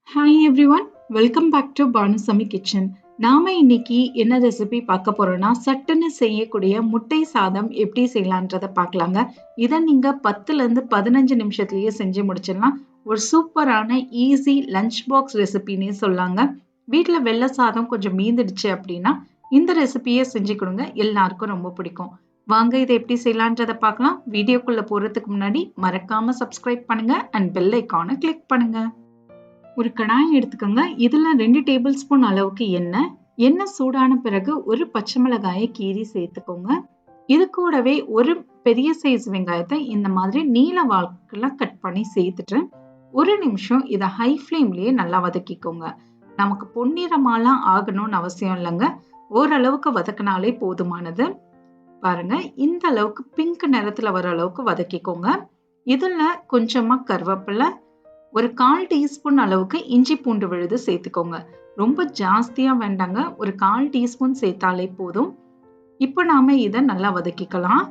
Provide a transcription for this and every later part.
Hi everyone, welcome back to Banu Samee kitchen. நாம இன்னைக்கு என்ன ரெசிபி பார்க்க போறோம்னா சட்டுன்னு செய்யக்கூடிய முட்டை சாதம் எப்படி செய்யலான்றத பார்க்கலாங்க. இதை நீங்க 10ல இருந்து 15 நிமிஷத்துலயே செஞ்சு முடிச்சிடலாம். ஒரு சூப்பரான ஈஸி லஞ்ச் பாக்ஸ் ரெசிபின்னே சொல்லாங்க. வீட்ல வெள்ளை சாதம் கொஞ்சம் மீந்துடுச்சு அப்படின்னா இந்த ரெசிபியை செஞ்சு கொடுங்க, எல்லாருக்கும் ரொம்ப பிடிக்கும். வாங்க இதை எப்படி செய்யலான்றத பார்க்கலாம். வீடியோக்குள்ள போறதுக்கு முன்னாடி மறக்காம சப்ஸ்கிரைப் பண்ணுங்க அண்ட் பெல் ஐக்கானை கிளிக் பண்ணுங்க. ஒரு கடாயை எடுத்துக்கோங்க. இதுல 2 டேபிள் ஸ்பூன் அளவுக்கு எண்ணெய் சூடான பிறகு ஒரு பச்சை மிளகாயை கீறி சேர்த்துக்கோங்க. இது கூடவே ஒரு பெரிய சைஸ் வெங்காயத்தை இந்த மாதிரி நீல வாக்குல கட் பண்ணி சேர்த்துட்டு 1 நிமிஷம் இதை ஹை ஃப்ளேம்லயே நல்லா வதக்கிக்கோங்க. நமக்கு பொன்னிறமாலாம் ஆகணும்னு அவசியம் இல்லைங்க, ஓரளவுக்கு வதக்கினாலே போதுமானது. பாருங்க, இந்த அளவுக்கு பிங்க் நிறத்துல வர அளவுக்கு வதக்கிக்கோங்க. இதுல கொஞ்சமா கருவேப்பிலை, ஒரு 1/4 டீஸ்பூன் அளவுக்கு இஞ்சி பூண்டு விழுது சேர்த்துக்கோங்க. ரொம்ப ஜாஸ்தியா வேண்டாங்க, ஒரு 1/4 டீஸ்பூன் சேர்த்தாலே போதும். இப்போ நாம இதை நல்லா வதக்கிக்கலாம்.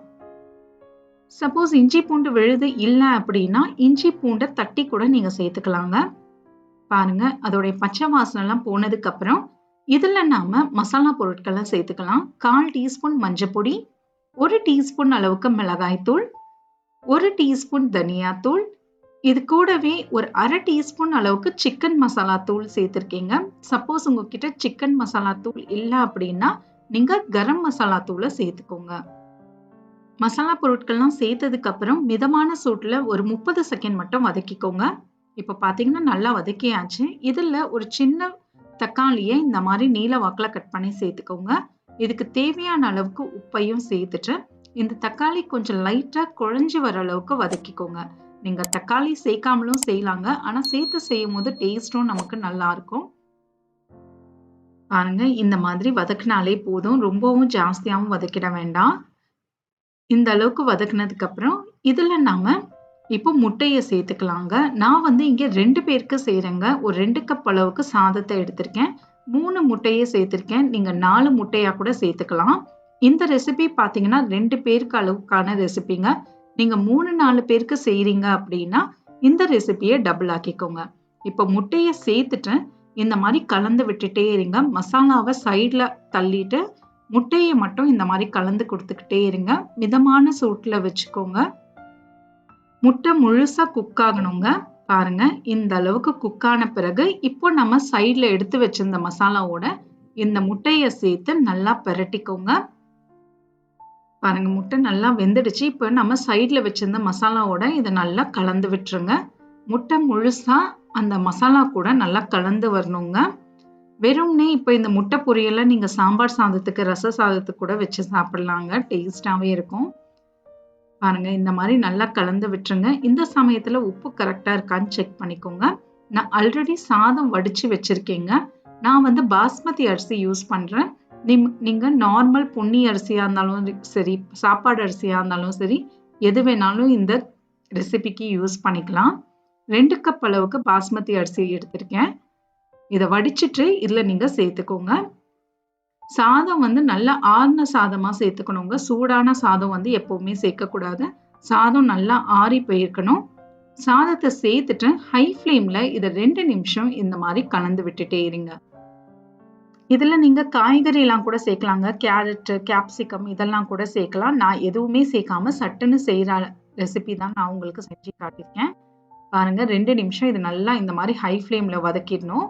சப்போஸ் இஞ்சி பூண்டு விழுது இல்லை அப்படின்னா இஞ்சி பூண்டை தட்டி கூட நீங்க சேர்த்துக்கலாங்க. பாருங்க, அதோடைய பச்சை வாசனை எல்லாம் போனதுக்கு அப்புறம் இதுல நாம மசாலா பொருட்களை சேர்த்துக்கலாம். 1/4 டீஸ்பூன் மஞ்சள் பொடி, 1 டீஸ்பூன் அளவுக்கு மிளகாய் தூள், 1 டீஸ்பூன் தனியா தூள், இது கூடவே ஒரு 1/2 டீஸ்பூன் அளவுக்கு சிக்கன் மசாலா தூள் சேர்த்திருக்கீங்க. சப்போஸ் உங்ககிட்ட சிக்கன் மசாலா தூள் இல்லை அப்படின்னா நீங்க கரம் மசாலா தூளை சேர்த்துக்கோங்க. மசாலா பொருட்கள்லாம் சேர்த்ததுக்கு அப்புறம் மிதமான சூட்டுல ஒரு 30 செகண்ட் மட்டும் வதக்கிக்கோங்க. இப்ப பாத்தீங்கன்னா நல்லா வதக்கியாச்சு. இதுல ஒரு சின்ன தக்காளியை இந்த மாதிரி நீல வாக்குல கட் பண்ணி சேர்த்துக்கோங்க. இதுக்கு தேவையான அளவுக்கு உப்பையும் சேர்த்துட்டு இந்த தக்காளி கொஞ்சம் லைட்டா குழஞ்சு வர அளவுக்கு வதக்கிக்கோங்க. நீங்க தக்காளி சேர்க்காமலும் செய்யலாங்க, ஆனா சேர்த்து செய்யும் போது டேஸ்டும் நமக்கு நல்லா இருக்கும். பாருங்க, இந்த மாதிரி வதக்கினாலே போதும், ரொம்பவும் ஜாஸ்தியாவும் வதக்கிட வேண்டாம். இந்த அளவுக்கு வதக்குனதுக்கு அப்புறம் இதுல நாம இப்போ முட்டையை சேர்த்துக்கலாங்க. நான் இங்க 2 பேருக்கு செய்யறேங்க. ஒரு 2 கப் அளவுக்கு சாதத்தை எடுத்திருக்கேன். 3 முட்டையை சேர்த்திருக்கேன். நீங்க 4 முட்டையா கூட சேர்த்துக்கலாம். இந்த ரெசிபி பாத்தீங்கன்னா 2 பேருக்கு அளவுக்கான ரெசிபிங்க. நீங்க 3-4 பேருக்கு செய்யறீங்க அப்படின்னா இந்த ரெசிபியை டபுள் ஆக்கிக்கோங்க. இப்போ முட்டையை சேர்த்துட்டு இந்த மாதிரி கலந்து விட்டுட்டே இருங்க. மசாலாவை சைட்ல தள்ளிட்டு முட்டையை மட்டும் இந்த மாதிரி கலந்து கொடுத்துக்கிட்டே இருங்க. மிதமான சூட்டுல வச்சுக்கோங்க. முட்டை முழுசா குக் ஆகணுங்க. பாருங்க, இந்த அளவுக்கு குக் ஆன பிறகு இப்போ நம்ம சைட்ல எடுத்து வச்சிருந்த மசாலாவோட இந்த முட்டையை சேர்த்து நல்லா பிரட்டிக்கோங்க. பாருங்க, முட்டை நல்லா வெந்துடுச்சு. இப்போ நம்ம சைட்ல வச்சிருந்த மசாலாவோட இதை நல்லா கலந்து விட்டுருங்க. முட்டை முழுசா அந்த மசாலா கூட நல்லா கலந்து வரணுங்க. வெறும்னே இப்போ இந்த முட்டை பொரியலை நீங்க சாம்பார் சாதத்துக்கு, ரச சாதத்துக்கு கூட வச்சு சாப்பிடலாங்க, டேஸ்டாவே இருக்கும். பாருங்க, இந்த மாதிரி நல்லா கலந்து விட்டுருங்க. இந்த சமயத்துல உப்பு கரெக்டா இருக்கான்னு செக் பண்ணிக்கோங்க. நான் ஆல்ரெடி சாதம் வடிச்சு வச்சிருக்கேங்க. நான் பாஸ்மதி அரிசி யூஸ் பண்றேன். நீங்க நார்மல் பொன்னி அரிசியா இருந்தாலும் சரி, சாப்பாடு அரிசியா இருந்தாலும் சரி, எது வேணாலும் இந்த ரெசிபிக்கு யூஸ் பண்ணிக்கலாம். 2 கப் அளவுக்கு பாஸ்மதி அரிசி எடுத்திருக்கேன். இதை வடிச்சிட்டு இதுல நீங்க சேர்த்துக்கோங்க. சாதம் நல்லா ஆறின சாதமா சேர்த்துக்கணுங்க. சூடான சாதம் எப்பவுமே சேர்க்கக்கூடாது. சாதம் நல்லா ஆறி போயிருக்கணும். சாதத்தை சேர்த்துட்டு ஹை ஃப்ளேம்ல இதை 2 நிமிஷம் இந்த மாதிரி கலந்து விட்டுட்டே இருங்க. இதுல நீங்க காய்கறி எல்லாம் கூட சேர்க்கலாங்க. கேரட், கேப்சிகம் இதெல்லாம் கூட சேர்க்கலாம். நான் எதுவுமே சேர்க்காம சட்டுன்னு செய்யற ரெசிபி தான் நான் உங்களுக்கு செஞ்சு காட்டியிருக்கேன். பாருங்க, 2 நிமிஷம் இது நல்லா இந்த மாதிரி ஹை ஃப்ளேம்ல வதக்கிடணும்.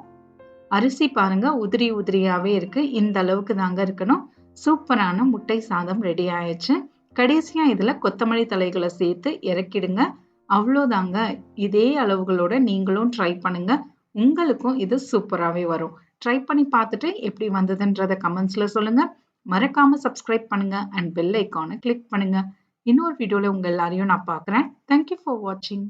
அரிசி பாருங்க உதிரி உதிரியாவே இருக்கு. இந்த அளவுக்கு தாங்க இருக்கணும். சூப்பரான முட்டை சாதம் ரெடி ஆயிடுச்சு. கடைசியா இதுல கொத்தமல்லி தழைகளை சேர்த்து இறக்கிடுங்க. அவ்வளோதாங்க. இதே அளவுகளோட நீங்களும் ட்ரை பண்ணுங்க. உங்களுக்கும் இது சூப்பராகவே வரும். ட்ரை பண்ணி பார்த்துட்டு எப்படி வந்ததுன்றத கமெண்ட்ஸ்ல சொல்லுங்க. மறக்காம சப்ஸ்கிரைப் பண்ணுங்க அண்ட் பெல் ஐக்கானை கிளிக் பண்ணுங்க. இன்னொரு வீடியோல உங்க எல்லாரையும் நான் பார்க்குறேன். தேங்க்யூ ஃபார் வாட்சிங்.